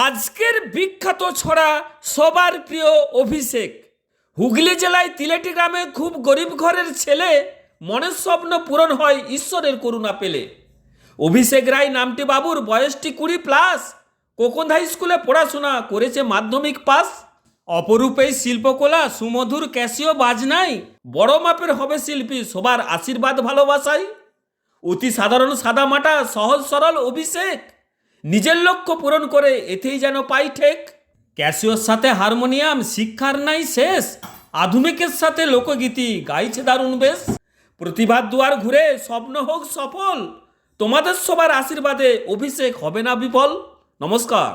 আজকের বিখ্যাত ছড়া সবার প্রিয় অভিষেক। হুগলি জেলায় তিলেটি গ্রামে খুব গরিব ঘরের ছেলে, মনের স্বপ্ন পূরণ হয় ঈশ্বরের করুণা পেলে। অভিষেক রায় নামটি বাবুর, বয়সটি 20+। কোকন্দ হাই স্কুলে পড়াশোনা করেছে, মাধ্যমিক পাস। অপরূপ এই শিল্পকলা, সুমধুর ক্যাসিও বাজনাই, বড় মাপের হবে শিল্পী, সবার আশীর্বাদ ভালোবাসাই। অতি সাধারণ সাদামাটা সহজ সরল অভিষেক, নিজের লক্ষ্য পূরণ করে এতেই যেন পাই ঠেক। ক্যাসিওর সাথে হারমোনিয়াম, শিক্ষার নাই শেষ, আধুনিকের সাথে লোকগীতি গাইছে দারুণ বেশ। প্রতিভার দুয়ার ঘুরে স্বপ্ন হোক সফল, তোমাদের সবার আশীর্বাদে অভিষেক হবে না বিফল। নমস্কার।